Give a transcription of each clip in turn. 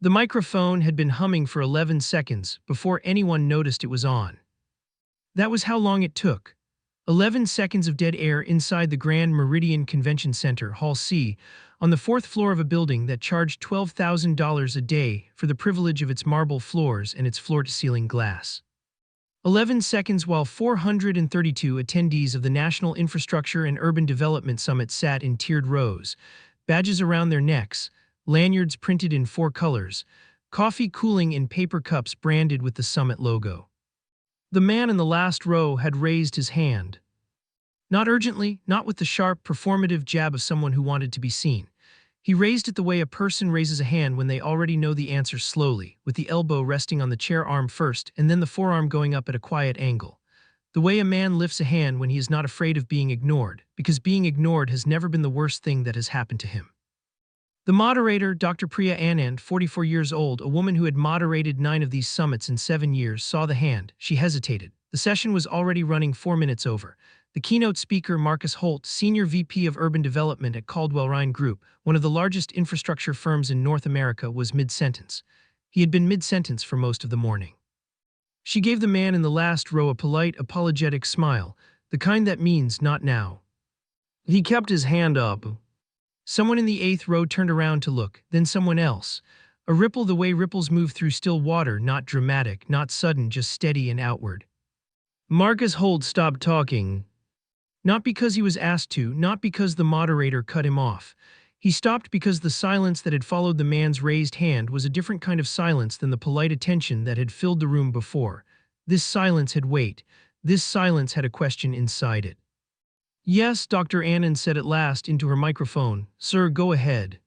The microphone had been humming for 11 seconds before anyone noticed it was on. That was how long it took. 11 seconds of dead air inside the Grand Meridian Convention Center, Hall C, on the fourth floor of a building that charged $12,000 a day for the privilege of its marble floors and its floor-to-ceiling glass. 11 seconds while 432 attendees of the National Infrastructure and Urban Development Summit sat in tiered rows, badges around their necks, lanyards printed in 4 colors, coffee cooling in paper cups branded with the summit logo. The man in the last row had raised his hand. Not urgently, not with the sharp, performative jab of someone who wanted to be seen. He raised it the way a person raises a hand when they already know the answer, slowly, with the elbow resting on the chair arm first and then the forearm going up at a quiet angle. The way a man lifts a hand when he is not afraid of being ignored, because being ignored has never been the worst thing that has happened to him. The moderator, Dr. Priya Anand, 44 years old, a woman who had moderated 9 of these summits in 7 years, saw the hand. She hesitated. The session was already running 4 minutes over. The keynote speaker, Marcus Holt, Senior VP of Urban Development at Caldwell-Ryne Group, one of the largest infrastructure firms in North America, was mid-sentence. He had been mid-sentence for most of the morning. She gave the man in the last row a polite, apologetic smile, the kind that means not now. He kept his hand up. Someone in the 8th row turned around to look, then someone else. A ripple the way ripples move through still water, not dramatic, not sudden, just steady and outward. Marcus Holt stopped talking. Not because he was asked to, not because the moderator cut him off. He stopped because the silence that had followed the man's raised hand was a different kind of silence than the polite attention that had filled the room before. This silence had weight. This silence had a question inside it. Yes, Dr. Anand said at last into her microphone. Sir, go ahead.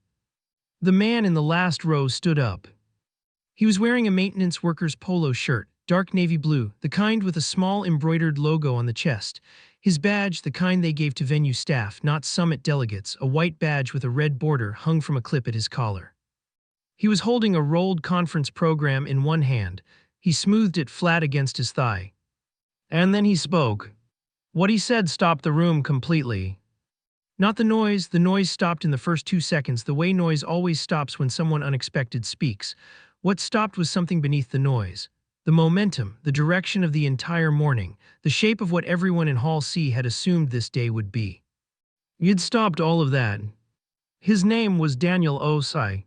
The man in the last row stood up. He was wearing a maintenance worker's polo shirt, dark navy blue, the kind with a small embroidered logo on the chest. His badge, the kind they gave to venue staff, not summit delegates, a white badge with a red border hung from a clip at his collar. He was holding a rolled conference program in one hand. He smoothed it flat against his thigh. And then he spoke. What he said stopped the room completely. Not the noise stopped in the first 2 seconds, the way noise always stops when someone unexpected speaks. What stopped was something beneath the noise. The momentum, the direction of the entire morning, the shape of what everyone in Hall C had assumed this day would be. You'd stopped all of that. His name was Daniel Osai.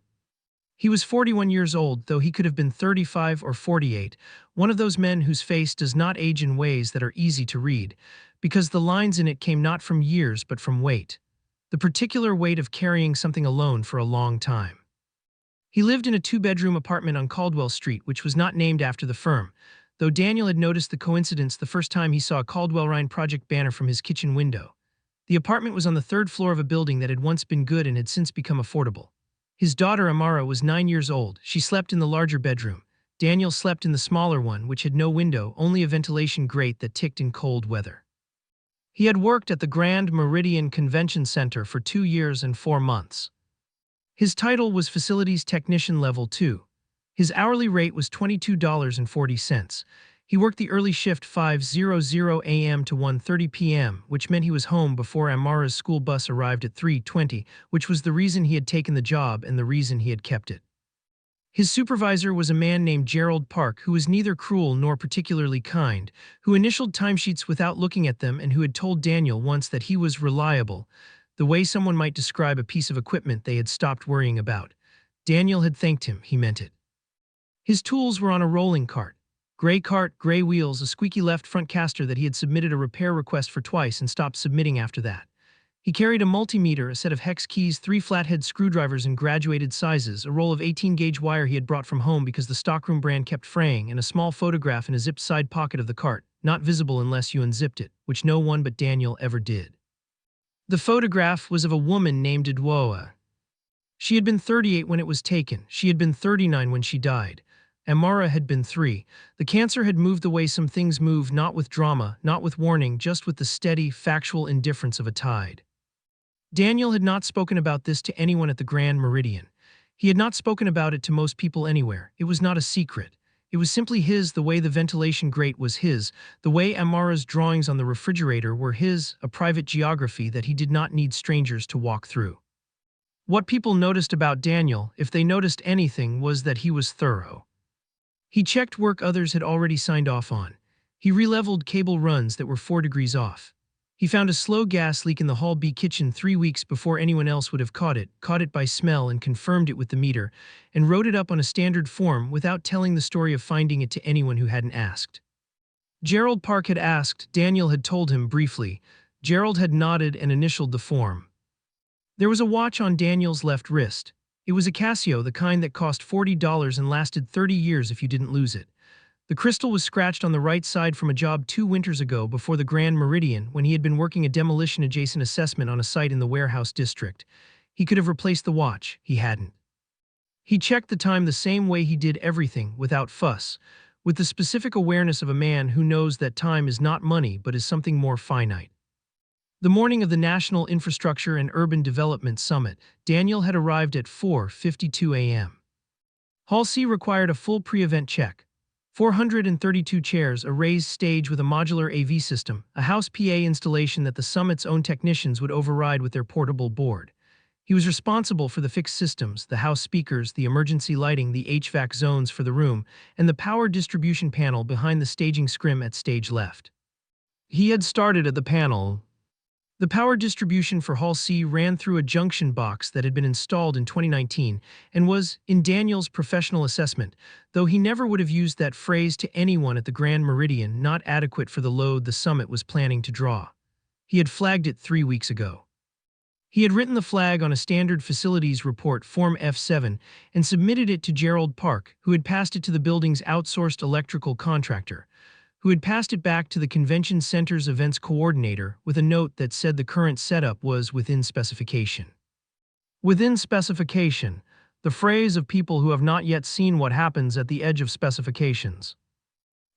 He was 41 years old, though he could have been 35 or 48, one of those men whose face does not age in ways that are easy to read, because the lines in it came not from years but from weight, the particular weight of carrying something alone for a long time. He lived in a 2-bedroom apartment on Caldwell Street, which was not named after the firm, though Daniel had noticed the coincidence the first time he saw a Caldwell-Ryne project banner from his kitchen window. The apartment was on the 3rd floor of a building that had once been good and had since become affordable. His daughter Amara was 9 years old. She slept in the larger bedroom. Daniel slept in the smaller one, which had no window, only a ventilation grate that ticked in cold weather. He had worked at the Grand Meridian Convention Center for 2 years and 4 months. His title was Facilities Technician Level 2. His hourly rate was $22.40. He worked the early shift 5:00 a.m. to 1:30 p.m., which meant he was home before Amara's school bus arrived at 3:20, which was the reason he had taken the job and the reason he had kept it. His supervisor was a man named Gerald Park, who was neither cruel nor particularly kind, who initialed timesheets without looking at them and who had told Daniel once that he was reliable, the way someone might describe a piece of equipment they had stopped worrying about. Daniel had thanked him, he meant it. His tools were on a rolling cart. Gray wheels, a squeaky left front caster that he had submitted a repair request for twice and stopped submitting after that. He carried a multimeter, a set of hex keys, 3 flathead screwdrivers in graduated sizes, a roll of 18-gauge wire he had brought from home because the stockroom brand kept fraying, and a small photograph in a zipped side pocket of the cart, not visible unless you unzipped it, which no one but Daniel ever did. The photograph was of a woman named Edwoa. She had been 38 when it was taken. She had been 39 when she died. Amara had been 3. The cancer had moved the way some things move, not with drama, not with warning, just with the steady, factual indifference of a tide. Daniel had not spoken about this to anyone at the Grand Meridian. He had not spoken about it to most people anywhere. It was not a secret. It was simply his, the way the ventilation grate was his, the way Amara's drawings on the refrigerator were his, a private geography that he did not need strangers to walk through. What people noticed about Daniel, if they noticed anything, was that he was thorough. He checked work others had already signed off on. He releveled cable runs that were 4 degrees off. He found a slow gas leak in the Hall B kitchen 3 weeks before anyone else would have caught it by smell and confirmed it with the meter, and wrote it up on a standard form without telling the story of finding it to anyone who hadn't asked. Gerald Park had asked, Daniel had told him briefly. Gerald had nodded and initialed the form. There was a watch on Daniel's left wrist. It was a Casio, the kind that cost $40 and lasted 30 years if you didn't lose it. The crystal was scratched on the right side from a job 2 winters ago before the Grand Meridian when he had been working a demolition-adjacent assessment on a site in the warehouse district. He could have replaced the watch. He hadn't. He checked the time the same way he did everything, without fuss, with the specific awareness of a man who knows that time is not money but is something more finite. The morning of the National Infrastructure and Urban Development Summit, Daniel had arrived at 4:52 a.m. Hall C required a full pre-event check. 432 chairs, a raised stage with a modular AV system, a house PA installation that the summit's own technicians would override with their portable board. He was responsible for the fixed systems, the house speakers, the emergency lighting, the HVAC zones for the room, and the power distribution panel behind the staging scrim at stage left. He had started at the panel. The power distribution for Hall C ran through a junction box that had been installed in 2019 and was, in Daniel's professional assessment, though he never would have used that phrase to anyone at the Grand Meridian, not adequate for the load the summit was planning to draw. He had flagged it 3 weeks ago. He had written the flag on a standard facilities report Form F7 and submitted it to Gerald Park, who had passed it to the building's outsourced electrical contractor, who had passed it back to the convention center's events coordinator with a note that said the current setup was within specification. Within specification, the phrase of people who have not yet seen what happens at the edge of specifications.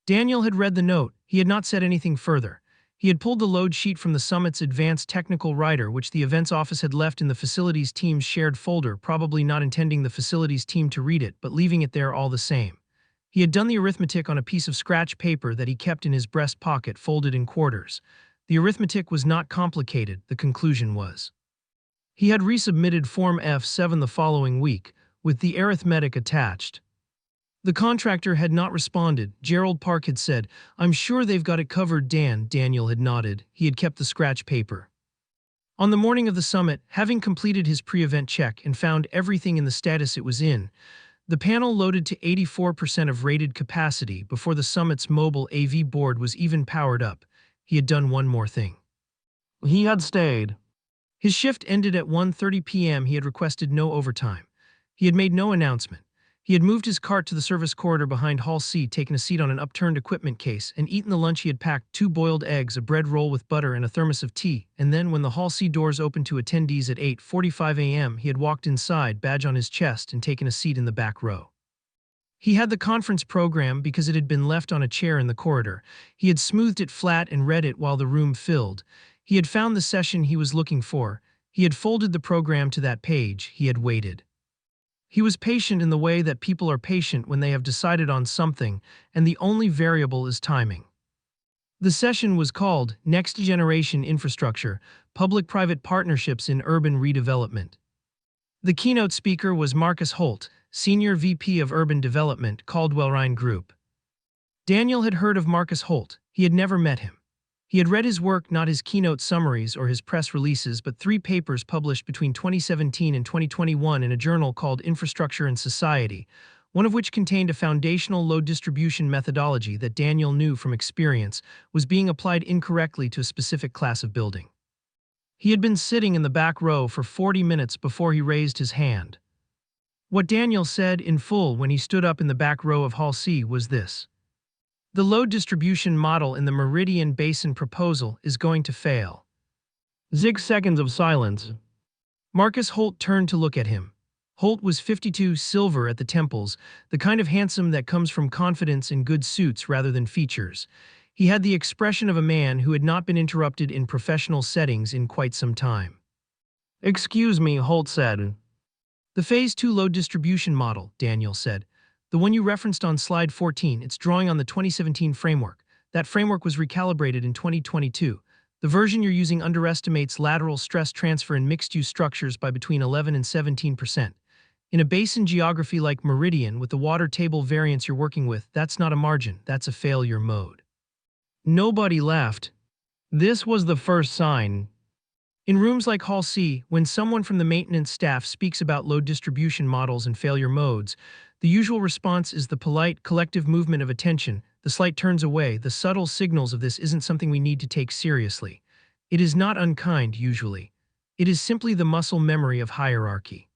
Daniel had read the note. He had not said anything further. He had pulled the load sheet from the summit's advanced technical writer, which the events office had left in the facilities team's shared folder, probably not intending the facilities team to read it, but leaving it there all the same. He had done the arithmetic on a piece of scratch paper that he kept in his breast pocket, folded in quarters. The arithmetic was not complicated, the conclusion was. He had resubmitted Form F7 the following week, with the arithmetic attached. The contractor had not responded. Gerald Park had said, "I'm sure they've got it covered, Dan." Daniel had nodded. He had kept the scratch paper. On the morning of the summit, having completed his pre-event check and found everything in the status it was in, the panel loaded to 84% of rated capacity before the summit's mobile AV board was even powered up. He had done one more thing. He had stayed. His shift ended at 1:30 p.m. He had requested no overtime. He had made no announcement. He had moved his cart to the service corridor behind Hall C, taken a seat on an upturned equipment case, and eaten the lunch he had packed: 2 boiled eggs, a bread roll with butter, and a thermos of tea. And then, when the Hall C doors opened to attendees at 8:45 a.m., he had walked inside, badge on his chest, and taken a seat in the back row. He had the conference program because it had been left on a chair in the corridor. He had smoothed it flat and read it while the room filled. He had found the session he was looking for. He had folded the program to that page. He had waited. He was patient in the way that people are patient when they have decided on something, and the only variable is timing. The session was called Next Generation Infrastructure, Public-Private Partnerships in Urban Redevelopment. The keynote speaker was Marcus Holt, Senior VP of Urban Development, Caldwell-Ryne Group. Daniel had heard of Marcus Holt. He had never met him. He had read his work, not his keynote summaries or his press releases, but 3 papers published between 2017 and 2021 in a journal called Infrastructure and Society, one of which contained a foundational load distribution methodology that Daniel knew from experience was being applied incorrectly to a specific class of building. He had been sitting in the back row for 40 minutes before he raised his hand. What Daniel said in full when he stood up in the back row of Hall C was this: "The load distribution model in the Meridian Basin proposal is going to fail." 6 seconds of silence. Marcus Holt turned to look at him. Holt was 52, silver at the temples, the kind of handsome that comes from confidence in good suits rather than features. He had the expression of a man who had not been interrupted in professional settings in quite some time. "Excuse me," Holt said. "The Phase 2 load distribution model," Daniel said. "The one you referenced on slide 14, it's drawing on the 2017 framework. That framework was recalibrated in 2022. The version you're using underestimates lateral stress transfer in mixed-use structures by between 11 and 17%. In a basin geography like Meridian, with the water table variance you're working with, that's not a margin, that's a failure mode. Nobody laughed. This was the first sign. In rooms like Hall C, when someone from the maintenance staff speaks about load distribution models and failure modes, the usual response is the polite, collective movement of attention, the slight turns away, the subtle signals of this isn't something we need to take seriously. It is not unkind, usually. It is simply the muscle memory of hierarchy.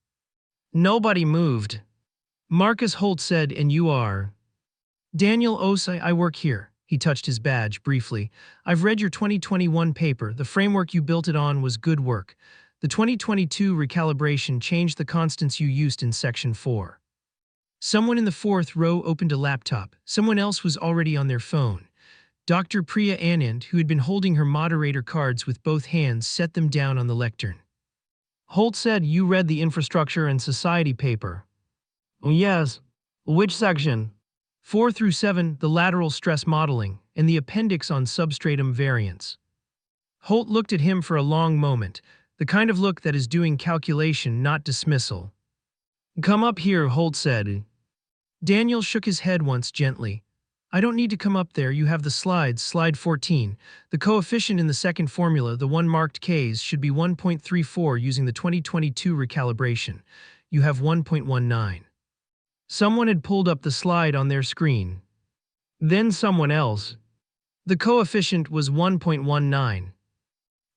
Nobody moved. Marcus Holt said, and you are? Daniel Osei, I work here. He touched his badge briefly. I've read your 2021 paper. The framework you built it on was good work. The 2022 recalibration changed the constants you used in section 4. Someone in the fourth row opened a laptop. Someone else was already on their phone. Dr. Priya Anand, who had been holding her moderator cards with both hands, set them down on the lectern. Holt said, you read the infrastructure and society paper. Oh, yes. Which section? 4 through 7, the lateral stress modeling, and the appendix on substratum variance. Holt looked at him for a long moment, the kind of look that is doing calculation, not dismissal. Come up here, Holt said. Daniel shook his head once gently. I don't need to come up there, you have the slides, slide 14. The coefficient in the second formula, the one marked K's, should be 1.34 using the 2022 recalibration. You have 1.19. Someone had pulled up the slide on their screen. Then someone else. The coefficient was 1.19.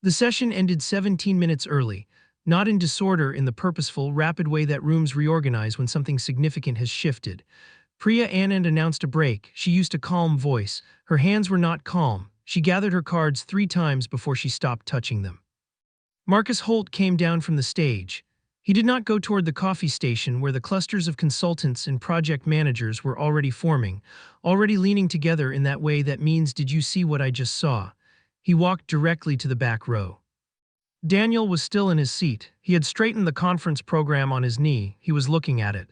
The session ended 17 minutes early, not in disorder in the purposeful, rapid way that rooms reorganize when something significant has shifted. Priya Anand announced a break. She used a calm voice. Her hands were not calm. She gathered her cards 3 times before she stopped touching them. Marcus Holt came down from the stage. He did not go toward the coffee station where the clusters of consultants and project managers were already forming, already leaning together in that way that means, did you see what I just saw? He walked directly to the back row. Daniel was still in his seat. He had straightened the conference program on his knee. He was looking at it.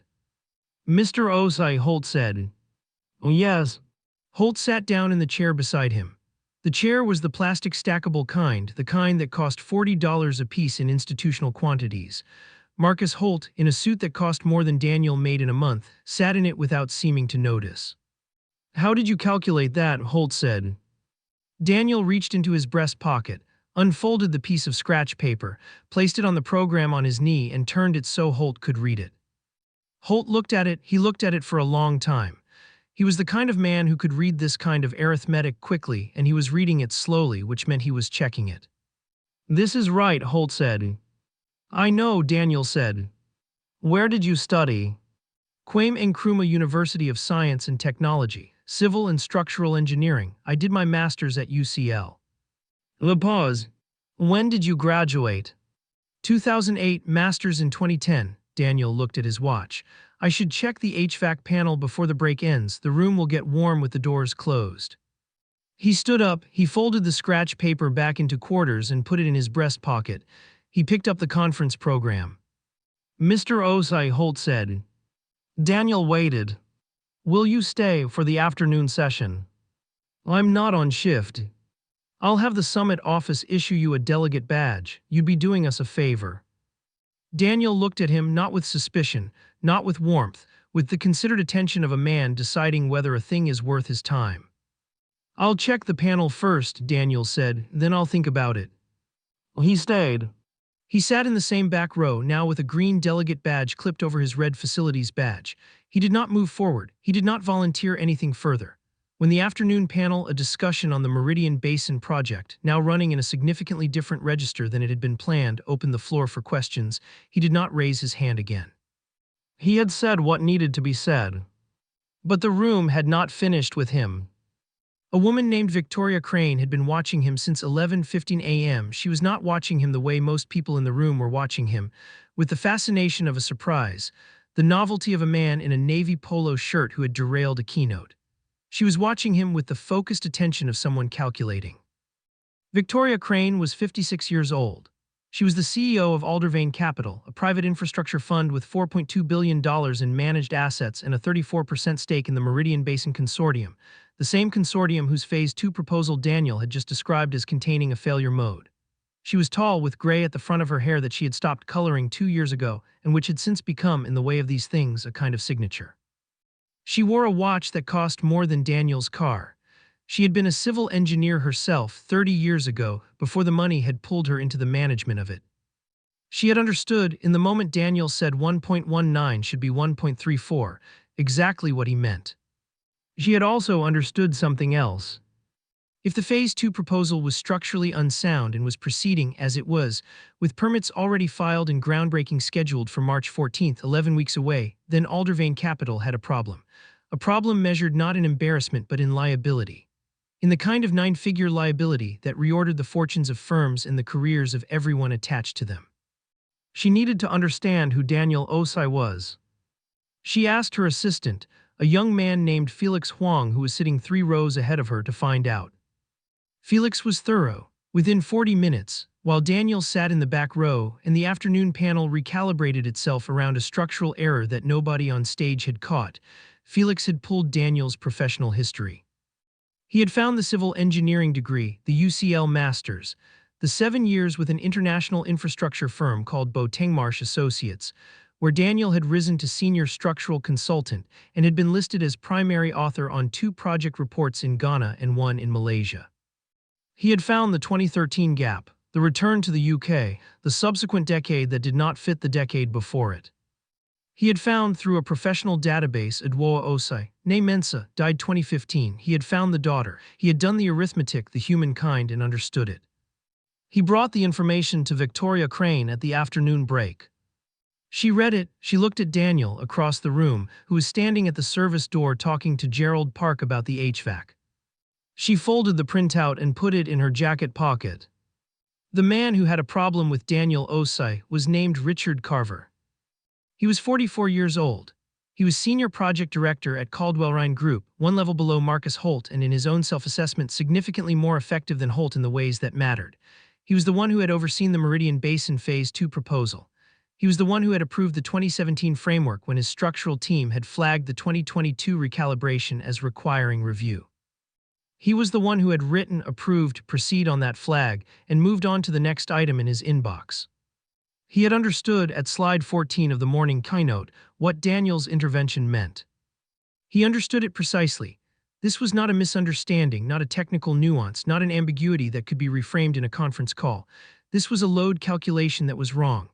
Mr. Osei, Holt said. Oh, yes. Holt sat down in the chair beside him. The chair was the plastic stackable kind, the kind that cost $40 apiece in institutional quantities. Marcus Holt, in a suit that cost more than Daniel made in a month, sat in it without seeming to notice. How did you calculate that? Holt said. Daniel reached into his breast pocket, unfolded the piece of scratch paper, placed it on the program on his knee, and turned it so Holt could read it. Holt looked at it. He looked at it for a long time. He was the kind of man who could read this kind of arithmetic quickly, and he was reading it slowly, which meant he was checking it. This is right, Holt said. I know, Daniel said. Where did you study? Kwame Nkrumah University of Science and Technology, Civil and Structural Engineering. I did my master's at UCL. La pause. When did you graduate? 2008, master's in 2010. Daniel looked at his watch. I should check the HVAC panel before the break ends. The room will get warm with the doors closed. He stood up. He folded the scratch paper back into quarters and put it in his breast pocket. He picked up the conference program. Mr. Osei, Holt said. Daniel waited. Will you stay for the afternoon session? I'm not on shift. I'll have the summit office issue you a delegate badge. You'd be doing us a favor. Daniel looked at him, not with suspicion, not with warmth, with the considered attention of a man deciding whether a thing is worth his time. I'll check the panel first, Daniel said, then I'll think about it. He stayed. He sat in the same back row, now with a green delegate badge clipped over his red facilities badge. He did not move forward. He did not volunteer anything further. When the afternoon panel, a discussion on the Meridian Basin project, now running in a significantly different register than it had been planned, opened the floor for questions, he did not raise his hand again. He had said what needed to be said. But the room had not finished with him. A woman named Victoria Crane had been watching him since 11:15 a.m. She was not watching him the way most people in the room were watching him, with the fascination of a surprise, the novelty of a man in a navy polo shirt who had derailed a keynote. She was watching him with the focused attention of someone calculating. Victoria Crane was 56 years old. She was the CEO of Aldervane Capital, a private infrastructure fund with $4.2 billion in managed assets and a 34% stake in the Meridian Basin Consortium, the same consortium whose Phase 2 proposal Daniel had just described as containing a failure mode. She was tall, with gray at the front of her hair that she had stopped coloring 2 years ago and which had since become, in the way of these things, a kind of signature. She wore a watch that cost more than Daniel's car. She had been a civil engineer herself 30 years ago, before the money had pulled her into the management of it. She had understood, in the moment Daniel said 1.19 should be 1.34, exactly what he meant. She had also understood something else. If the Phase 2 proposal was structurally unsound and was proceeding as it was, with permits already filed and groundbreaking scheduled for March 14, 11 weeks away, then Aldervane Capital had a problem. A problem measured not in embarrassment but in liability. In the kind of nine-figure liability that reordered the fortunes of firms and the careers of everyone attached to them. She needed to understand who Daniel Osai was. She asked her assistant, a young man named Felix Huang who was sitting 3 rows ahead of her, to find out. Felix was thorough. Within 40 minutes, while Daniel sat in the back row and the afternoon panel recalibrated itself around a structural error that nobody on stage had caught, Felix had pulled Daniel's professional history. He had found the civil engineering degree, the UCL Masters, the 7 years with an international infrastructure firm called Boutengmarsh Associates, where Daniel had risen to senior structural consultant and had been listed as primary author on 2 project reports in Ghana and 1 in Malaysia. He had found the 2013 gap, the return to the UK, the subsequent decade that did not fit the decade before it. He had found, through a professional database, Adwoa Osai, née Mensah, died 2015. He had found the daughter. He had done the arithmetic, the humankind, and understood it. He brought the information to Victoria Crane at the afternoon break. She read it. She looked at Daniel across the room, who was standing at the service door talking to Gerald Park about the HVAC. She folded the printout and put it in her jacket pocket. The man who had a problem with Daniel Osai was named Richard Carver. He was 44 years old. He was senior project director at Caldwell-Ryne Group, 1 level below Marcus Holt, and in his own self-assessment significantly more effective than Holt in the ways that mattered. He was the one who had overseen the Meridian Basin Phase 2 proposal. He was the one who had approved the 2017 framework when his structural team had flagged the 2022 recalibration as requiring review. He was the one who had written, approved, proceed on that flag, and moved on to the next item in his inbox. He had understood, at slide 14 of the morning keynote, what Daniel's intervention meant. He understood it precisely. This was not a misunderstanding, not a technical nuance, not an ambiguity that could be reframed in a conference call. This was a load calculation that was wrong.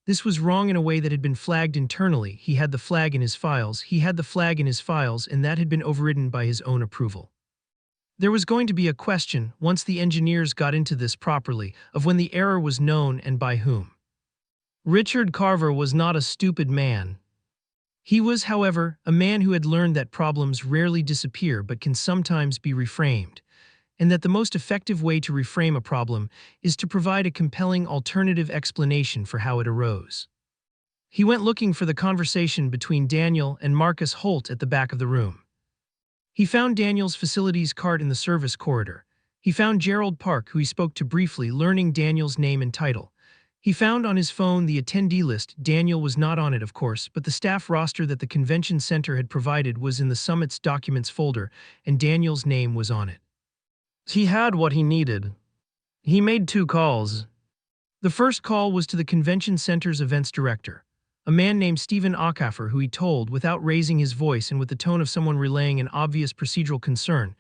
This was wrong in a way that had been flagged internally. He had the flag in his files, and that had been overridden by his own approval. There was going to be a question, once the engineers got into this properly, of when the error was known and by whom. Richard Carver was not a stupid man. He was, however, a man who had learned that problems rarely disappear but can sometimes be reframed, and that the most effective way to reframe a problem is to provide a compelling alternative explanation for how it arose. He went looking for the conversation between Daniel and Marcus Holt at the back of the room. He found Daniel's facilities cart in the service corridor. He found Gerald Park, who he spoke to briefly, learning Daniel's name and title. He found on his phone the attendee list. Daniel was not on it, of course, but the staff roster that the convention center had provided was in the summit's documents folder, and Daniel's name was on it. He had what he needed. He made 2 calls. The first call was to the convention center's events director, a man named Stephen Ockhaffer, who he told, without raising his voice and with the tone of someone relaying an obvious procedural concern,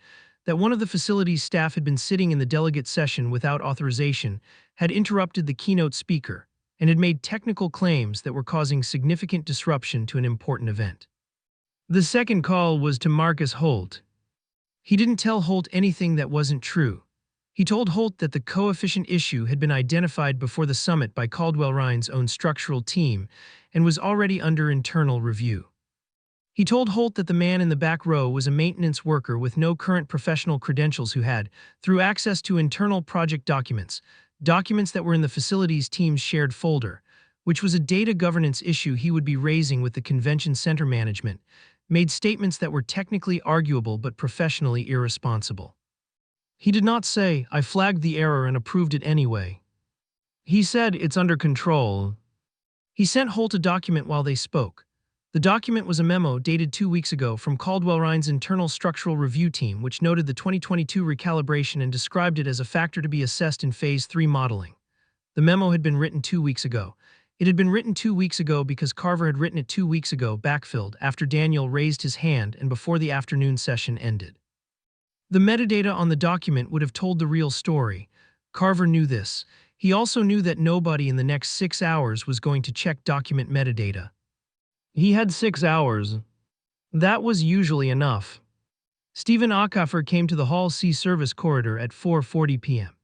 that one of the facility's staff had been sitting in the delegate session without authorization, had interrupted the keynote speaker, and had made technical claims that were causing significant disruption to an important event. The second call was to Marcus Holt. He didn't tell Holt anything that wasn't true. He told Holt that the coefficient issue had been identified before the summit by Caldwell-Ryne's own structural team and was already under internal review. He told Holt that the man in the back row was a maintenance worker with no current professional credentials who had, through access to internal project documents that were in the facilities team's shared folder, which was a data governance issue he would be raising with the convention center management, made statements that were technically arguable but professionally irresponsible. He did not say, "I flagged the error and approved it anyway." He said, "It's under control." He sent Holt a document while they spoke. The document was a memo dated 2 weeks ago from Caldwell-Ryne's internal structural review team, which noted the 2022 recalibration and described it as a factor to be assessed in Phase 3 modeling. The memo had been written 2 weeks ago. It had been written 2 weeks ago because Carver had written it 2 weeks ago, backfilled, after Daniel raised his hand and before the afternoon session ended. The metadata on the document would have told the real story. Carver knew this. He also knew that nobody in the next 6 hours was going to check document metadata. He had 6 hours. That was usually enough. Stephen Acoffer came to the Hall C service corridor at 4:40 p.m.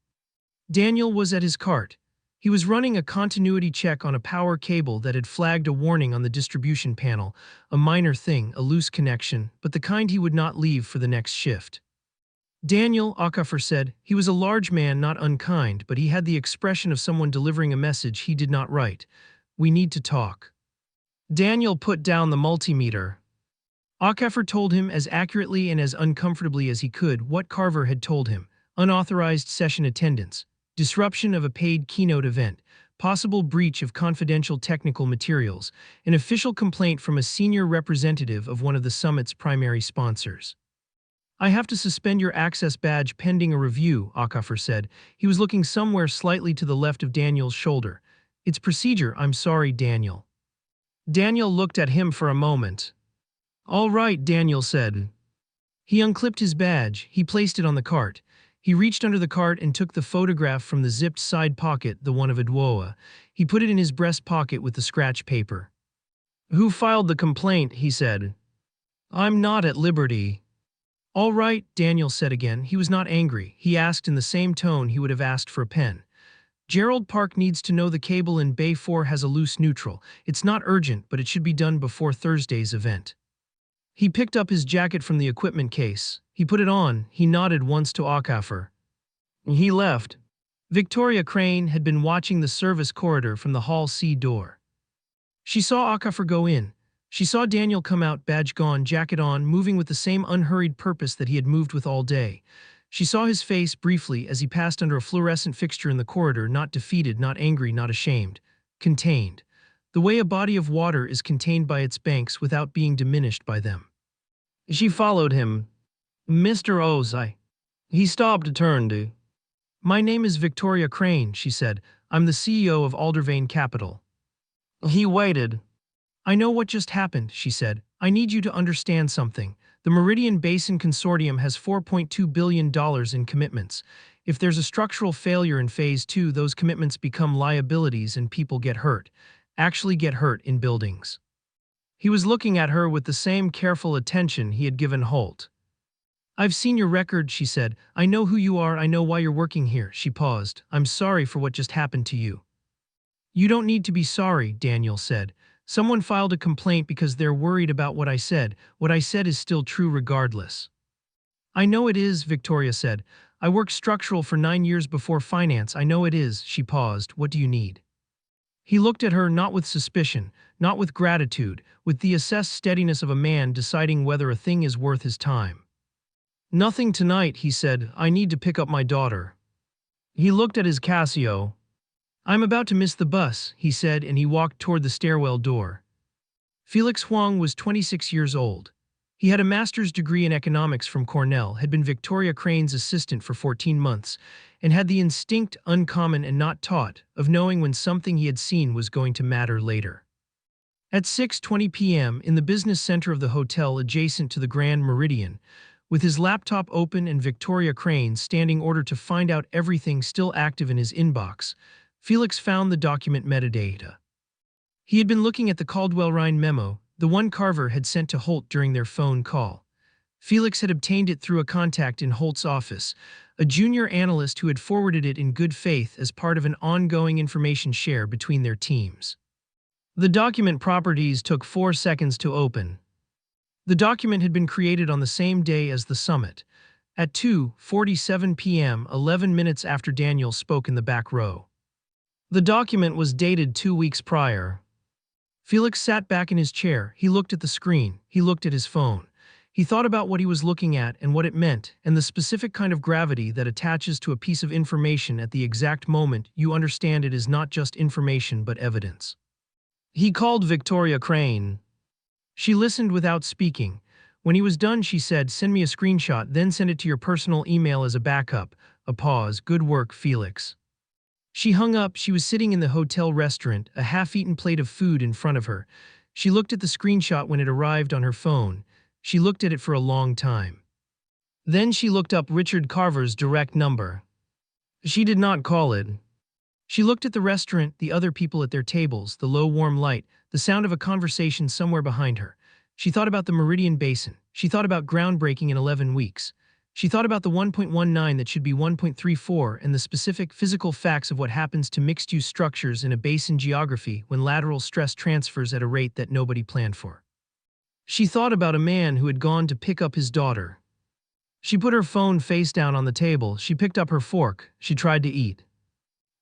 Daniel was at his cart. He was running a continuity check on a power cable that had flagged a warning on the distribution panel, a minor thing, a loose connection, but the kind he would not leave for the next shift. Daniel, Acoffer said, he was a large man, not unkind, but he had the expression of someone delivering a message he did not write. We need to talk. Daniel put down the multimeter. Acoffer told him as accurately and as uncomfortably as he could what Carver had told him: unauthorized session attendance, disruption of a paid keynote event, possible breach of confidential technical materials, an official complaint from a senior representative of one of the summit's primary sponsors. I have to suspend your access badge pending a review, Acoffer said. He was looking somewhere slightly to the left of Daniel's shoulder. It's procedure, I'm sorry, Daniel. Daniel looked at him for a moment. All right, Daniel said. He unclipped his badge. He placed it on the cart. He reached under the cart and took the photograph from the zipped side pocket, the one of Edwoa. He put it in his breast pocket with the scratch paper. Who filed the complaint? He said. I'm not at liberty. All right, Daniel said again. He was not angry. He asked in the same tone he would have asked for a pen. Gerald Park needs to know the cable in Bay 4 has a loose neutral. It's not urgent, but it should be done before Thursday's event. He picked up his jacket from the equipment case. He put it on. He nodded once to Acoffer. He left. Victoria Crane had been watching the service corridor from the Hall C door. She saw Acoffer go in. She saw Daniel come out, badge gone, jacket on, moving with the same unhurried purpose that he had moved with all day. She saw his face briefly as he passed under a fluorescent fixture in the corridor, not defeated, not angry, not ashamed. Contained. The way a body of water is contained by its banks without being diminished by them. She followed him. Mr. Ozai. He stopped, turned. My name is Victoria Crane, she said. I'm the CEO of Aldervane Capital. He waited. I know what just happened, she said. I need you to understand something. The Meridian Basin Consortium has $4.2 billion in commitments. If there's a structural failure in Phase 2, those commitments become liabilities and people get hurt. Actually get hurt in buildings. He was looking at her with the same careful attention he had given Holt. I've seen your record, she said. I know who you are, I know why you're working here. She paused. I'm sorry for what just happened to you. You don't need to be sorry, Daniel said. Someone filed a complaint because they're worried about what I said. What I said is still true regardless. I know it is, Victoria said. I worked structural for 9 years before finance. I know it is. She paused. What do you need? He looked at her not with suspicion, not with gratitude, with the assessed steadiness of a man deciding whether a thing is worth his time. Nothing tonight, he said. I need to pick up my daughter. He looked at his Casio. I'm about to miss the bus, he said, and he walked toward the stairwell door. Felix Huang was 26 years old. He had a master's degree in economics from Cornell, had been Victoria Crane's assistant for 14 months, and had the instinct, uncommon and not taught, of knowing when something he had seen was going to matter later. At 6:20 p.m., in the business center of the hotel adjacent to the Grand Meridian, with his laptop open and Victoria Crane standing order to find out everything still active in his inbox, Felix found the document metadata. He had been looking at the Caldwell-Ryne memo, the one Carver had sent to Holt during their phone call. Felix had obtained it through a contact in Holt's office, a junior analyst who had forwarded it in good faith as part of an ongoing information share between their teams. The document properties took 4 seconds to open. The document had been created on the same day as the summit, at 2:47 p.m., 11 minutes after Daniel spoke in the back row. The document was dated 2 weeks prior. Felix sat back in his chair. He looked at the screen. He looked at his phone. He thought about what he was looking at and what it meant, and the specific kind of gravity that attaches to a piece of information at the exact moment you understand it is not just information but evidence. He called Victoria Crane. She listened without speaking. When he was done, she said, "Send me a screenshot, then send it to your personal email as a backup." A pause. "Good work, Felix." She hung up. She was sitting in the hotel restaurant, a half-eaten plate of food in front of her. She looked at the screenshot when it arrived on her phone. She looked at it for a long time. Then she looked up Richard Carver's direct number. She did not call it. She looked at the restaurant, the other people at their tables, the low warm light, the sound of a conversation somewhere behind her. She thought about the Meridian Basin. She thought about groundbreaking in 11 weeks. She thought about the 1.19 that should be 1.34 and the specific physical facts of what happens to mixed-use structures in a basin geography when lateral stress transfers at a rate that nobody planned for. She thought about a man who had gone to pick up his daughter. She put her phone face down on the table. She picked up her fork. She tried to eat.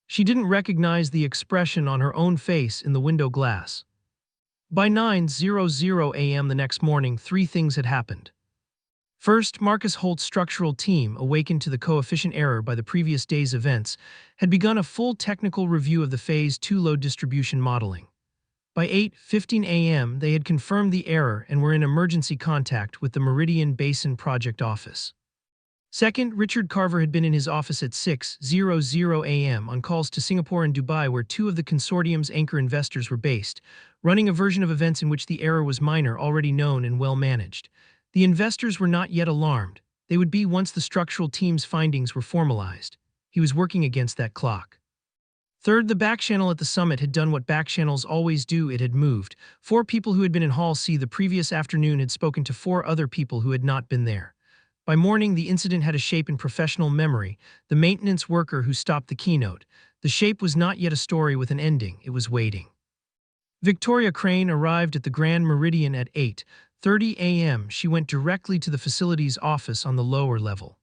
She didn't recognize the expression on her own face in the window glass. By 9:00 a.m. the next morning, three things had happened. First, Marcus Holt's structural team, awakened to the coefficient error by the previous day's events, had begun a full technical review of the Phase 2 load distribution modeling. By 8:15 a.m., they had confirmed the error and were in emergency contact with the Meridian Basin Project Office. Second, Richard Carver had been in his office at 6:00 a.m. on calls to Singapore and Dubai, where two of the consortium's anchor investors were based, running a version of events in which the error was minor, already known and well managed. The investors were not yet alarmed. They would be once the structural team's findings were formalized. He was working against that clock. Third, the backchannel at the summit had done what backchannels always do. It had moved. Four people who had been in Hall C the previous afternoon had spoken to four other people who had not been there. By morning, the incident had a shape in professional memory, the maintenance worker who stopped the keynote. The shape was not yet a story with an ending. It was waiting. Victoria Crane arrived at the Grand Meridian at 8:30 a.m. She went directly to the facilities office on the lower level.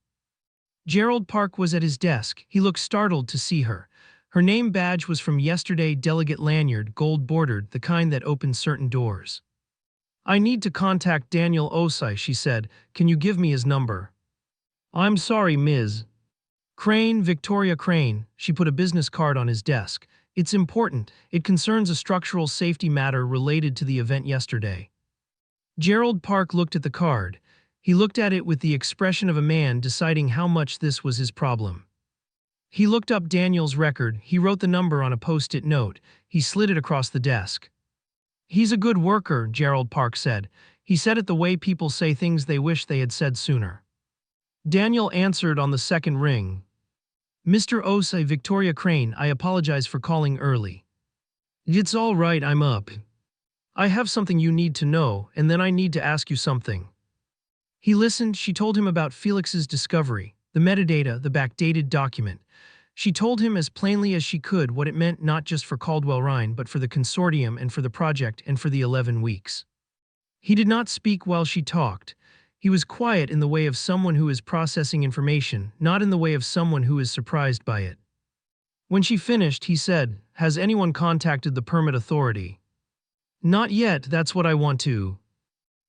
Gerald Park was at his desk. He looked startled to see her. Her name badge was from yesterday, delegate lanyard, gold-bordered, the kind that opens certain doors. "I need to contact Daniel Osai," she said. "Can you give me his number?" "I'm sorry, Ms. Crane, Victoria Crane." She put a business card on his desk. "It's important. It concerns a structural safety matter related to the event yesterday." Gerald Park looked at the card. He looked at it with the expression of a man deciding how much this was his problem. He looked up Daniel's record. He wrote the number on a post-it note. He slid it across the desk. "He's a good worker," Gerald Park said. "He said it the way people say things they wish they had said sooner." Daniel answered on the second ring. "Mr. Osai, Victoria Crane, I apologize for calling early." "It's all right, I'm up. I have something you need to know, and then I need to ask you something." He listened. She told him about Felix's discovery, the metadata, the backdated document. She told him as plainly as she could what it meant, not just for Caldwell-Ryne but for the consortium and for the project and for the 11 weeks. He did not speak while she talked. He was quiet in the way of someone who is processing information, not in the way of someone who is surprised by it. When she finished, he said, "Has anyone contacted the permit authority?" "Not yet, that's what I want to."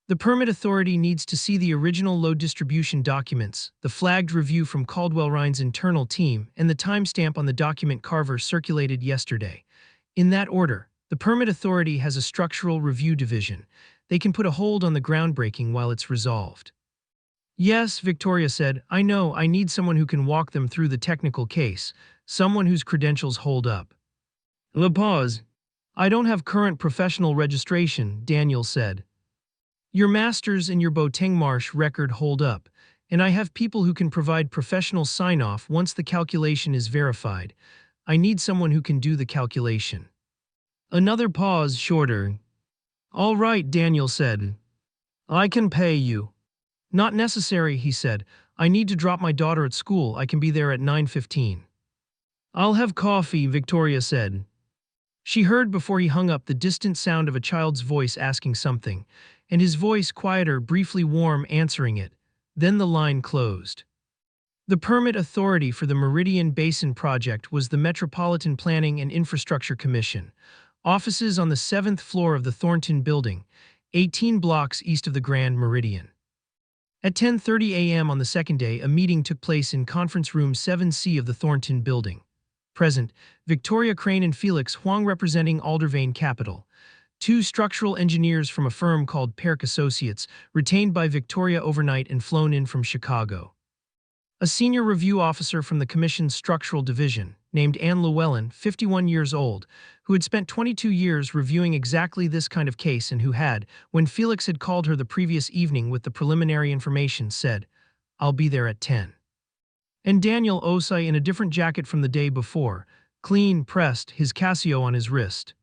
The permit authority needs to see the original load distribution documents, the flagged review from Caldwell-Ryne's internal team, and the timestamp on the document Carver circulated yesterday. In that order, the permit authority has a structural review division. They can put a hold on the groundbreaking while it's resolved. "Yes," Victoria said, "I know. I need someone who can walk them through the technical case, someone whose credentials hold up." La pause. "I don't have current professional registration," Daniel said. "Your master's and your Boteng Marsh record hold up, and I have people who can provide professional sign-off once the calculation is verified. I need someone who can do the calculation." Another pause, shorter. "All right," Daniel said. "I can pay you." "Not necessary," he said. "I need to drop my daughter at school. I can be there at 9:15. "I'll have coffee," Victoria said. She heard before he hung up the distant sound of a child's voice asking something, and his voice, quieter, briefly warm, answering it. Then the line closed. The permit authority for the Meridian Basin project was the Metropolitan Planning and Infrastructure Commission, offices on the 7th floor of the Thornton Building, 18 blocks east of the Grand Meridian. At 10:30 a.m. on the second day, a meeting took place in Conference Room 7C of the Thornton Building. Present, Victoria Crane and Felix Huang representing Aldervane Capital. Two structural engineers from a firm called Perk Associates, retained by Victoria overnight and flown in from Chicago. A senior review officer from the Commission's structural division, named Anne Llewellyn, 51 years old, who had spent 22 years reviewing exactly this kind of case and who had, when Felix had called her the previous evening with the preliminary information, said, "I'll be there at 10. And Daniel Osei in a different jacket from the day before, clean, pressed, his Casio on his wrist.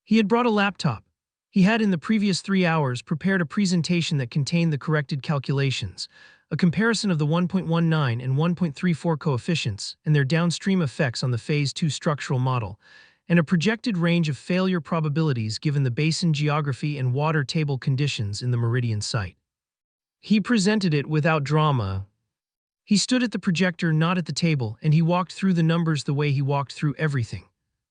He had brought a laptop. He had in the previous 3 hours prepared a presentation that contained the corrected calculations, a comparison of the 1.19 and 1.34 coefficients and their downstream effects on the Phase 2 structural model, and a projected range of failure probabilities given the basin geography and water table conditions in the Meridian site. He presented it without drama. He stood at the projector, not at the table, and he walked through the numbers the way he walked through everything,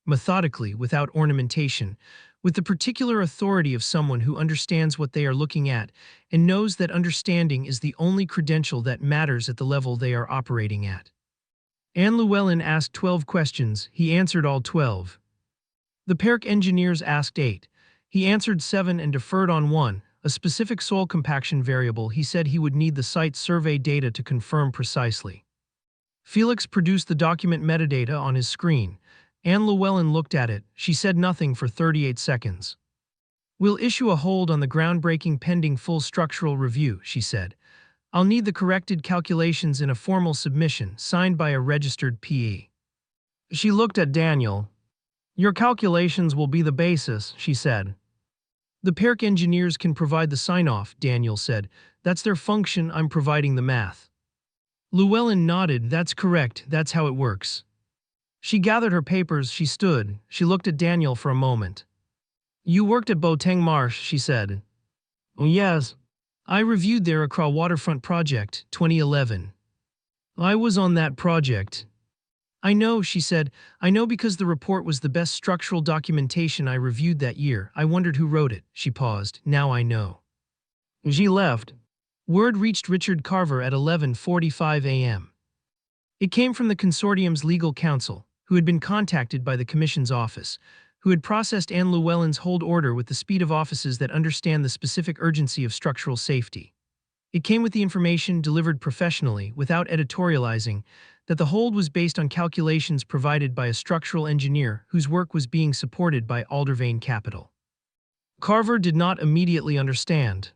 methodically, without ornamentation, with the particular authority of someone who understands what they are looking at and knows that understanding is the only credential that matters at the level they are operating at. Anne Llewellyn asked 12 questions. He answered all 12. The Perk engineers asked 8. He answered 7 and deferred on 1, a specific soil compaction variable he said he would need the site survey data to confirm precisely. Felix produced the document metadata on his screen. Anne Llewellyn looked at it. She said nothing for 38 seconds. "We'll issue a hold on the groundbreaking pending full structural review," she said. "I'll need the corrected calculations in a formal submission signed by a registered PE." She looked at Daniel. "Your calculations will be the basis," she said. "The Perk engineers can provide the sign-off," Daniel said. "That's their function, I'm providing the math." Llewellyn nodded. "That's correct, that's how it works." She gathered her papers, she stood, she looked at Daniel for a moment. "You worked at Boteng Marsh," she said. "Oh yes. I reviewed their Accra Waterfront Project, 2011. I was on that project." "I know," she said. "I know because the report was the best structural documentation I reviewed that year. I wondered who wrote it." She paused. "Now I know." She left. Word reached Richard Carver at 11:45 a.m. It came from the consortium's legal counsel, who had been contacted by the Commission's office, who had processed Anne Llewellyn's hold order with the speed of offices that understand the specific urgency of structural safety. It came with the information, delivered professionally, without editorializing, that the hold was based on calculations provided by a structural engineer whose work was being supported by Aldervane Capital. Carver did not immediately understand.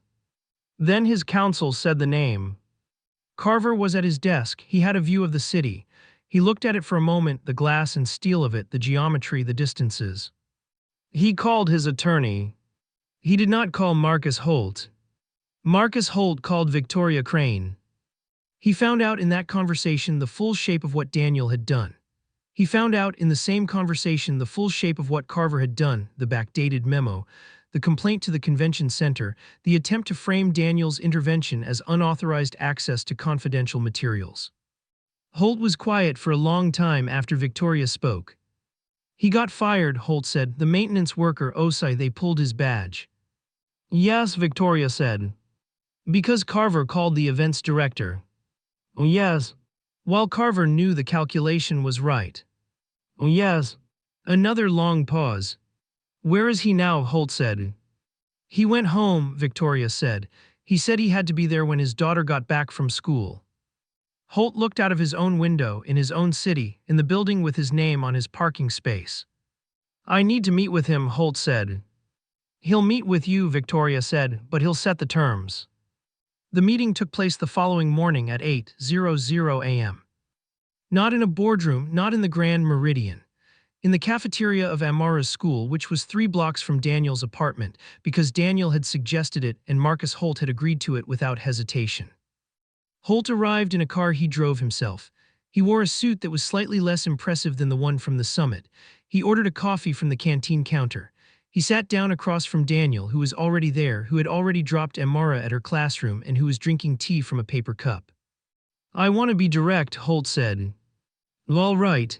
Then his counsel said the name. Carver was at his desk. He had a view of the city. He looked at it for a moment, the glass and steel of it, the geometry, the distances. He called his attorney. He did not call Marcus Holt. Marcus Holt called Victoria Crane. He found out in that conversation the full shape of what Daniel had done. He found out in the same conversation the full shape of what Carver had done, the backdated memo, the complaint to the convention center, the attempt to frame Daniel's intervention as unauthorized access to confidential materials. Holt was quiet for a long time after Victoria spoke. "He got fired," Holt said. "The maintenance worker, Osei, they pulled his badge." "Yes," Victoria said. "Because Carver called the events director." "Oh yes." "While Carver knew the calculation was right." "Oh yes." Another long pause. "Where is he now?" Holt said. "He went home," Victoria said. "He said he had to be there when his daughter got back from school." Holt looked out of his own window, in his own city, in the building with his name on his parking space. "I need to meet with him," Holt said. "He'll meet with you," Victoria said, "but he'll set the terms." The meeting took place the following morning at 8:00 a.m. Not in a boardroom, not in the Grand Meridian. In the cafeteria of Amara's school, which was 3 blocks from Daniel's apartment, because Daniel had suggested it and Marcus Holt had agreed to it without hesitation. Holt arrived in a car he drove himself. He wore a suit that was slightly less impressive than the one from the summit. He ordered a coffee from the canteen counter. He sat down across from Daniel, who was already there, who had already dropped Amara at her classroom and who was drinking tea from a paper cup. "I want to be direct," Holt said. "All right."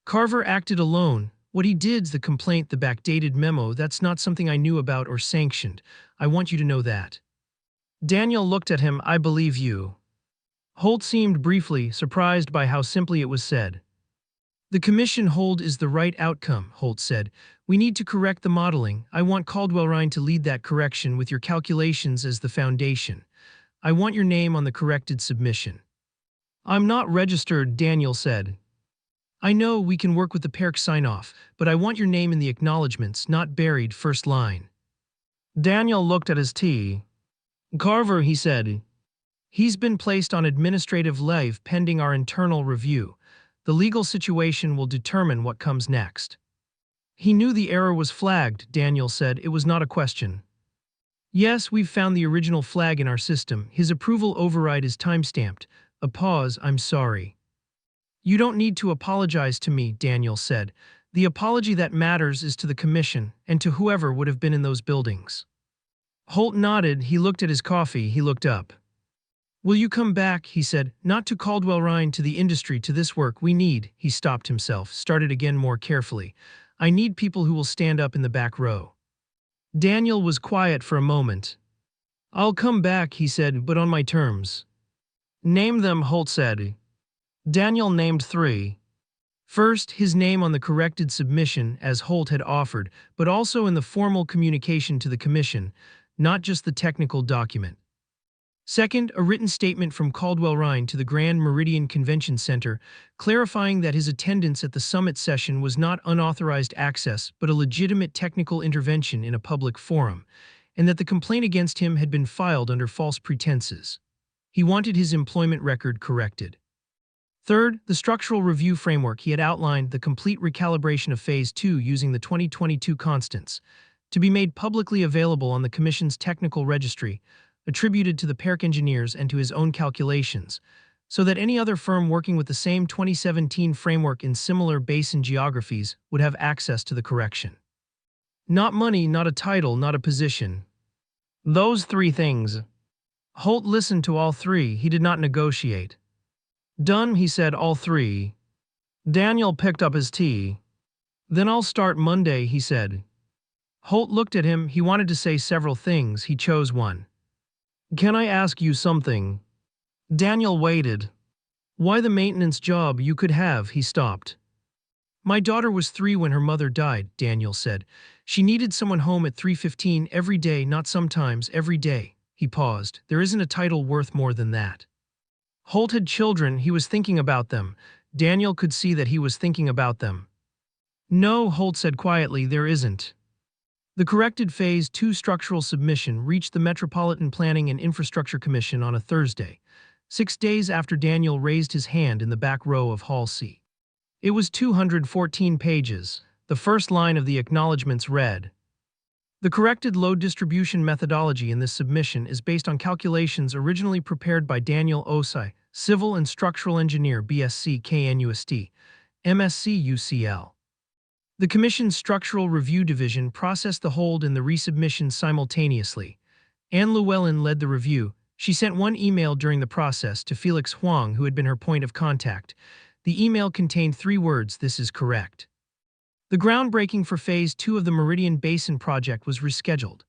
Carver acted alone. What he did's the complaint, the backdated memo, that's not something I knew about or sanctioned. I want you to know that. Daniel looked at him. "I believe you." Holt seemed briefly surprised by how simply it was said. The commission hold is the right outcome, Holt said. We need to correct the modeling. I want Caldwell-Ryne to lead that correction with your calculations as the foundation. I want your name on the corrected submission. I'm not registered, Daniel said. I know we can work with the PERC sign-off, but I want your name in the acknowledgments, not buried first line. Daniel looked at his tea. Carver, he said. He's been placed on administrative leave pending our internal review. The legal situation will determine what comes next. He knew the error was flagged, Daniel said. It was not a question. Yes, we've found the original flag in our system. His approval override is timestamped. A pause. I'm sorry. You don't need to apologize to me, Daniel said. The apology that matters is to the commission and to whoever would have been in those buildings. Holt nodded. He looked at his coffee. He looked up. Will you come back, he said, not to Caldwell-Ryne, to the industry, to this work we need. He stopped himself, started again more carefully. I need people who will stand up in the back row. Daniel was quiet for a moment. I'll come back, he said, but on my terms. Name them, Holt said. Daniel named 3. First, his name on the corrected submission, as Holt had offered, but also in the formal communication to the commission, not just the technical document. Second, a written statement from Caldwell-Ryne to the Grand Meridian Convention Center, clarifying that his attendance at the summit session was not unauthorized access but a legitimate technical intervention in a public forum, and that the complaint against him had been filed under false pretenses. He wanted his employment record corrected. Third, the structural review framework he had outlined, the complete recalibration of Phase 2 using the 2022 constants, to be made publicly available on the Commission's technical registry, attributed to the PERC engineers and to his own calculations, so that any other firm working with the same 2017 framework in similar basin geographies would have access to the correction. Not money, not a title, not a position. Those 3 things. Holt listened to all 3. He did not negotiate. Done, he said, all 3. Daniel picked up his tea. Then I'll start Monday, he said. Holt looked at him. He wanted to say several things. He chose one. Can I ask you something? Daniel waited. Why the maintenance job you could have, he stopped. My daughter was 3 when her mother died, Daniel said. She needed someone home at 3:15 every day, not sometimes, every day. He paused. There isn't a title worth more than that. Holt had children. He was thinking about them. Daniel could see that he was thinking about them. No, Holt said quietly, there isn't. The corrected Phase 2 structural submission reached the Metropolitan Planning and Infrastructure Commission on a Thursday, 6 days after Daniel raised his hand in the back row of Hall C. It was 214 pages. The first line of the acknowledgments read, "The corrected load distribution methodology in this submission is based on calculations originally prepared by Daniel Osai, Civil and Structural Engineer, BSc KNUST, MSc UCL." The Commission's Structural Review Division processed the hold and the resubmission simultaneously. Anne Llewellyn led the review. She sent one email during the process to Felix Huang, who had been her point of contact. The email contained 3 words, "This is correct." The groundbreaking for Phase 2 of the Meridian Basin project was rescheduled.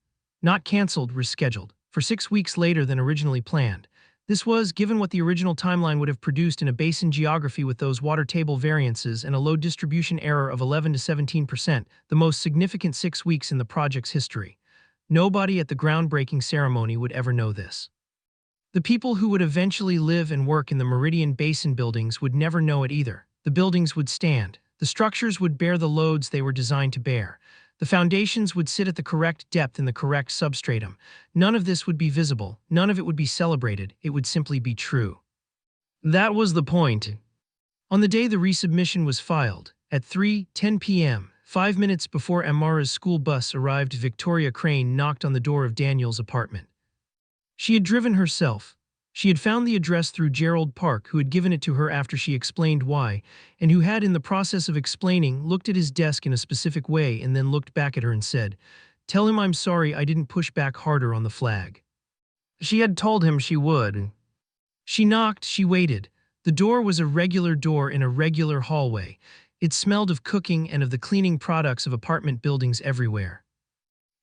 Not canceled, rescheduled, for 6 weeks later than originally planned. This was, given what the original timeline would have produced in a basin geography with those water table variances and a load distribution error of 11 to 17%, the most significant 6 weeks in the project's history. Nobody at the groundbreaking ceremony would ever know this. The people who would eventually live and work in the Meridian Basin buildings would never know it either. The buildings would stand. The structures would bear the loads they were designed to bear. The foundations would sit at the correct depth in the correct substratum. None of this would be visible. None of it would be celebrated. It would simply be true. That was the point. On the day the resubmission was filed, at 3:10 p.m., 5 minutes before Amara's school bus arrived, Victoria Crane knocked on the door of Daniel's apartment. She had driven herself. She had found the address through Gerald Park, who had given it to her after she explained why, and who had, in the process of explaining, looked at his desk in a specific way and then looked back at her and said, "Tell him I'm sorry I didn't push back harder on the flag." She had told him she would. She knocked, she waited. The door was a regular door in a regular hallway. It smelled of cooking and of the cleaning products of apartment buildings everywhere.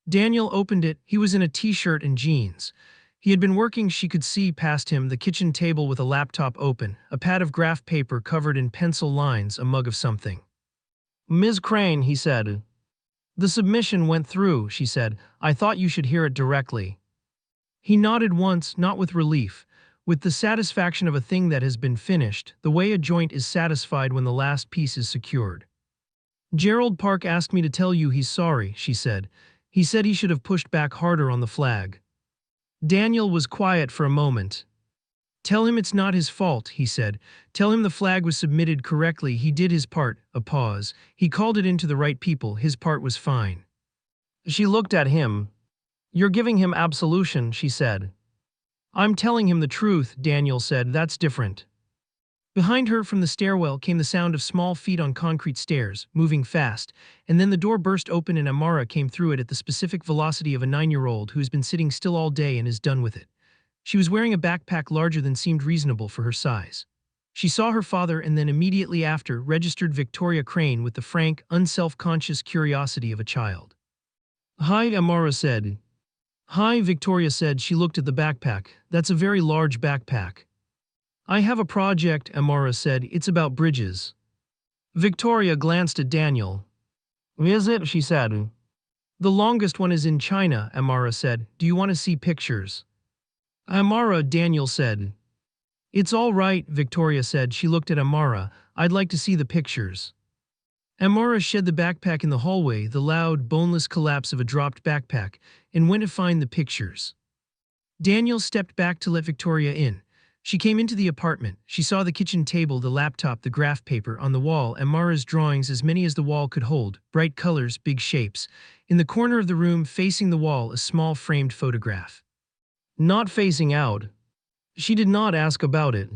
Daniel opened it. He was in a t-shirt and jeans. He had been working. She could see past him the kitchen table with a laptop open, a pad of graph paper covered in pencil lines, a mug of something. "Ms. Crane," he said. "The submission went through," she said. "I thought you should hear it directly." He nodded once, not with relief, with the satisfaction of a thing that has been finished, the way a joint is satisfied when the last piece is secured. "Gerald Park asked me to tell you he's sorry," she said. "He said he should have pushed back harder on the flag." Daniel was quiet for a moment. "Tell him it's not his fault," he said. "Tell him the flag was submitted correctly. He did his part." A pause. "He called it in to the right people. His part was fine." She looked at him. "You're giving him absolution," she said. "I'm telling him the truth," Daniel said. "That's different." Behind her from the stairwell came the sound of small feet on concrete stairs, moving fast, and then the door burst open and Amara came through it at the specific velocity of a 9-year-old who's been sitting still all day and is done with it. She was wearing a backpack larger than seemed reasonable for her size. She saw her father and then immediately after registered Victoria Crane with the frank, unself-conscious curiosity of a child. "Hi," Amara said. "Hi," Victoria said. She looked at the backpack. "That's a very large backpack." "I have a project," Amara said. "It's about bridges." Victoria glanced at Daniel. "Is it?" she said. "The longest one is in China," Amara said. "Do you want to see pictures?" "Amara," Daniel said. "It's all right," Victoria said. She looked at Amara. "I'd like to see the pictures." Amara shed the backpack in the hallway, the loud, boneless collapse of a dropped backpack, and went to find the pictures. Daniel stepped back to let Victoria in. She came into the apartment. She saw the kitchen table, the laptop, the graph paper, on the wall, Amara's drawings, as many as the wall could hold, bright colors, big shapes. In the corner of the room, facing the wall, a small framed photograph. Not facing out. She did not ask about it.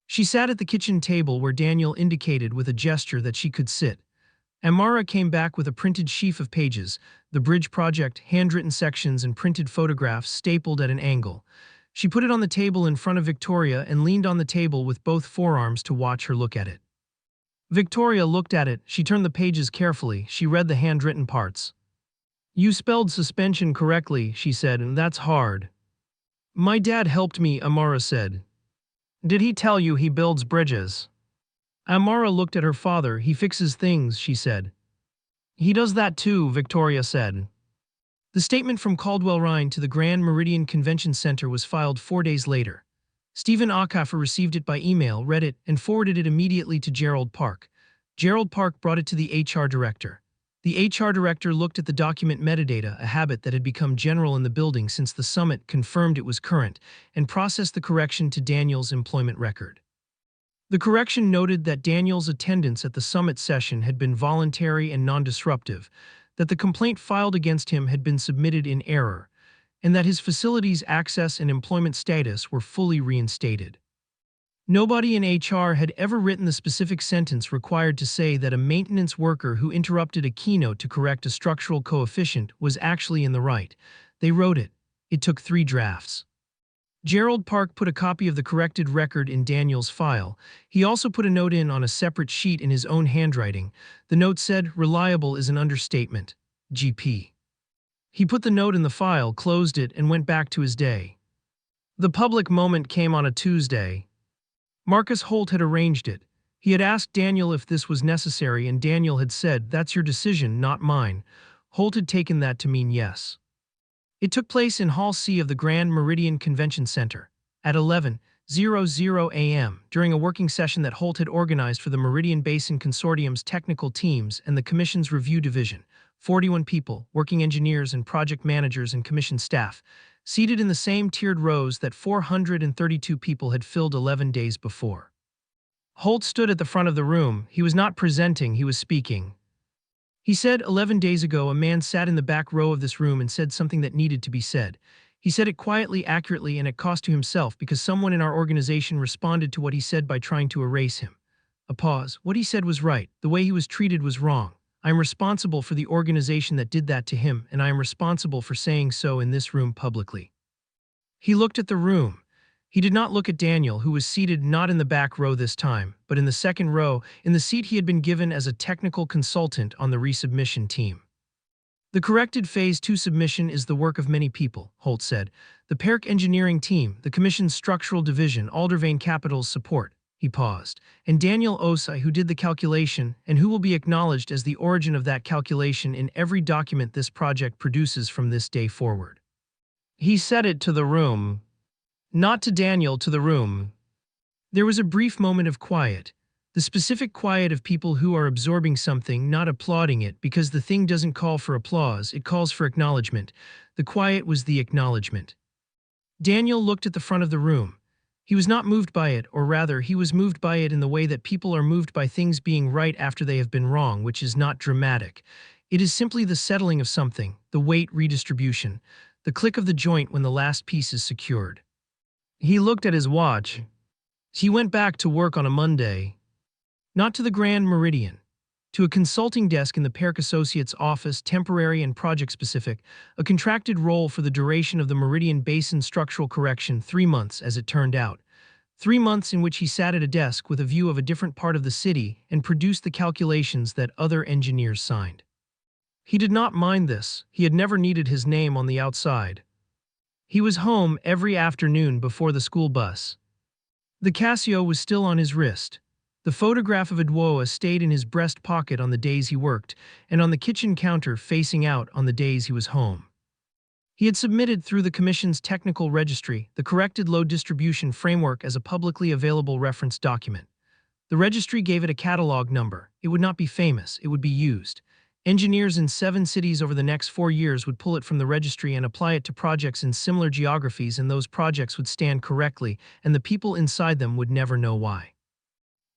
She sat at the kitchen table where Daniel indicated with a gesture that she could sit. Amara came back with a printed sheaf of pages, the bridge project, handwritten sections and printed photographs stapled at an angle. She put it on the table in front of Victoria and leaned on the table with both forearms to watch her look at it. Victoria looked at it. She turned the pages carefully. She read the handwritten parts. "You spelled suspension correctly," she said, "and that's hard." "My dad helped me," Amara said. "Did he tell you he builds bridges?" Amara looked at her father. "He fixes things," she said. "He does that too," Victoria said. The statement from Caldwell-Ryne to the Grand Meridian Convention Center was filed 4 days later. Stephen Akafer received it by email, read it, and forwarded it immediately to Gerald Park. Gerald Park brought it to the HR director. The HR director looked at the document metadata, a habit that had become general in the building since the summit, confirmed it was current, and processed the correction to Daniel's employment record. The correction noted that Daniel's attendance at the summit session had been voluntary and non-disruptive, that the complaint filed against him had been submitted in error, and that his facility's access and employment status were fully reinstated. Nobody in HR had ever written the specific sentence required to say that a maintenance worker who interrupted a keynote to correct a structural coefficient was actually in the right. They wrote it. It took 3 drafts. Gerald Park put a copy of the corrected record in Daniel's file. He also put a note in on a separate sheet in his own handwriting. The note said, "Reliable is an understatement. GP." He put the note in the file, closed it, and went back to his day. The public moment came on a Tuesday. Marcus Holt had arranged it. He had asked Daniel if this was necessary, and Daniel had said, "That's your decision, not mine." Holt had taken that to mean yes. It took place in Hall C of the Grand Meridian Convention Center at 11:00 a.m. during a working session that Holt had organized for the Meridian Basin Consortium's technical teams and the Commission's review division. 41 people, working engineers and project managers and Commission staff, seated in the same tiered rows that 432 people had filled 11 days before. Holt stood at the front of the room. He was not presenting, he was speaking. He said, 11 days ago, a man sat in the back row of this room and said something that needed to be said. He said it quietly, accurately, and at cost to himself because someone in our organization responded to what he said by trying to erase him. A pause. What he said was right. The way he was treated was wrong. I am responsible for the organization that did that to him, and I am responsible for saying so in this room publicly. He looked at the room. He did not look at Daniel, who was seated not in the back row this time, but in the second row, in the seat he had been given as a technical consultant on the resubmission team. The corrected Phase 2 submission is the work of many people, Holt said. The PERC engineering team, the Commission's structural division, Aldervane Capital's support. He paused. And Daniel Osai, who did the calculation, and who will be acknowledged as the origin of that calculation in every document this project produces from this day forward. He said it to the room. Not to Daniel, to the room. There was a brief moment of quiet. The specific quiet of people who are absorbing something, not applauding it, because the thing doesn't call for applause, it calls for acknowledgement. The quiet was the acknowledgement. Daniel looked at the front of the room. He was not moved by it, or rather, he was moved by it in the way that people are moved by things being right after they have been wrong, which is not dramatic. It is simply the settling of something, the weight redistribution, the click of the joint when the last piece is secured. He looked at his watch. He went back to work on a Monday. Not to the Grand Meridian. To a consulting desk in the PERC Associates office, temporary and project-specific, a contracted role for the duration of the Meridian Basin structural correction, 3 months as it turned out. 3 months in which he sat at a desk with a view of a different part of the city and produced the calculations that other engineers signed. He did not mind this. He had never needed his name on the outside. He was home every afternoon before the school bus. The Casio was still on his wrist. The photograph of Edwoa stayed in his breast pocket on the days he worked, and on the kitchen counter facing out on the days he was home. He had submitted through the Commission's technical registry the corrected load distribution framework as a publicly available reference document. The registry gave it a catalog number. It would not be famous, it would be used. Engineers in 7 cities over the next 4 years would pull it from the registry and apply it to projects in similar geographies, and those projects would stand correctly, and the people inside them would never know why.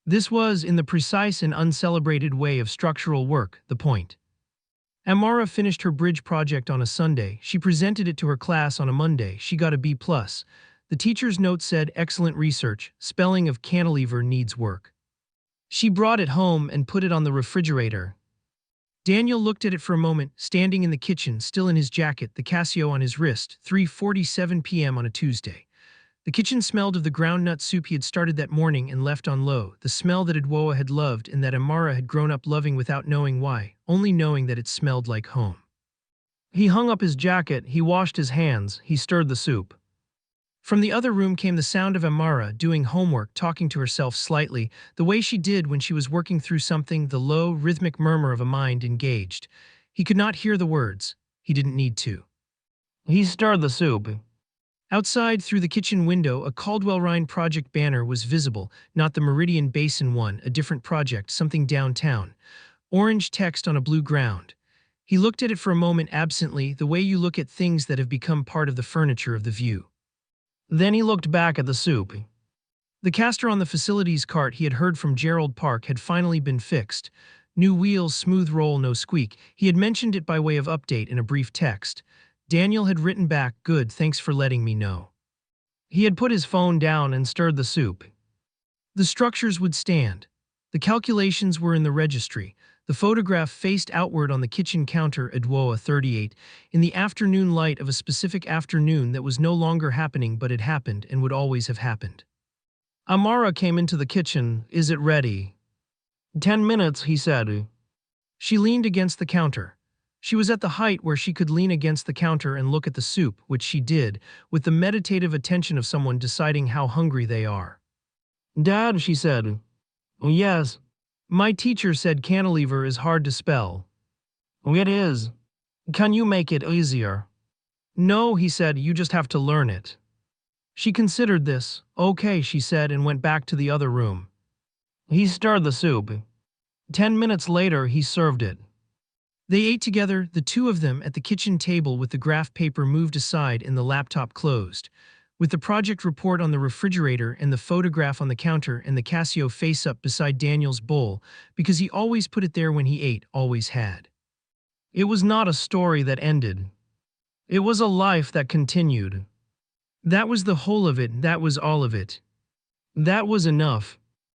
This was, in the precise and uncelebrated way of structural work, the point. Amara finished her bridge project on a Sunday. She presented it to her class on a Monday. She got a B+. The teacher's note said, "Excellent research. Spelling of cantilever needs work." She brought it home and put it on the refrigerator. Daniel looked at it for a moment, standing in the kitchen, still in his jacket, the Casio on his wrist, 3:47 p.m. on a Tuesday. The kitchen smelled of the groundnut soup he had started that morning and left on low, the smell that Edwoa had loved and that Amara had grown up loving without knowing why, only knowing that it smelled like home. He hung up his jacket, he washed his hands, he stirred the soup. From the other room came the sound of Amara doing homework, talking to herself slightly, the way she did when she was working through something, the low, rhythmic murmur of a mind engaged. He could not hear the words. He didn't need to. He stirred the soup. Outside, through the kitchen window, a Caldwell-Ryne project banner was visible, not the Meridian Basin one, a different project, something downtown. Orange text on a blue ground. He looked at it for a moment absently, the way you look at things that have become part of the furniture of the view. Then he looked back at the soup. The caster on the facilities cart he had heard from Gerald Park had finally been fixed. New wheels, smooth roll, no squeak. He had mentioned it by way of update in a brief text. Daniel had written back, "Good, thanks for letting me know." He had put his phone down and stirred the soup. The structures would stand. The calculations were in the registry. The photograph faced outward on the kitchen counter, Edwoa 38, in the afternoon light of a specific afternoon that was no longer happening, but had happened and would always have happened. Amara came into the kitchen. "Is it ready?" "10 minutes, he said." She leaned against the counter. She was at the height where she could lean against the counter and look at the soup, which she did, with the meditative attention of someone deciding how hungry they are. "Dad," she said. "Oh, yes." "My teacher said cantilever is hard to spell." "Oh, it is. Can you make it easier?" "No," he said, "you just have to learn it." She considered this. "Okay," she said, and went back to the other room. He stirred the soup. 10 minutes later, he served it. They ate together, the two of them, at the kitchen table with the graph paper moved aside and the laptop closed, with the project report on the refrigerator and the photograph on the counter and the Casio face-up beside Daniel's bowl, because he always put it there when he ate, always had. It was not a story that ended. It was a life that continued. That was the whole of it, that was all of it. That was enough.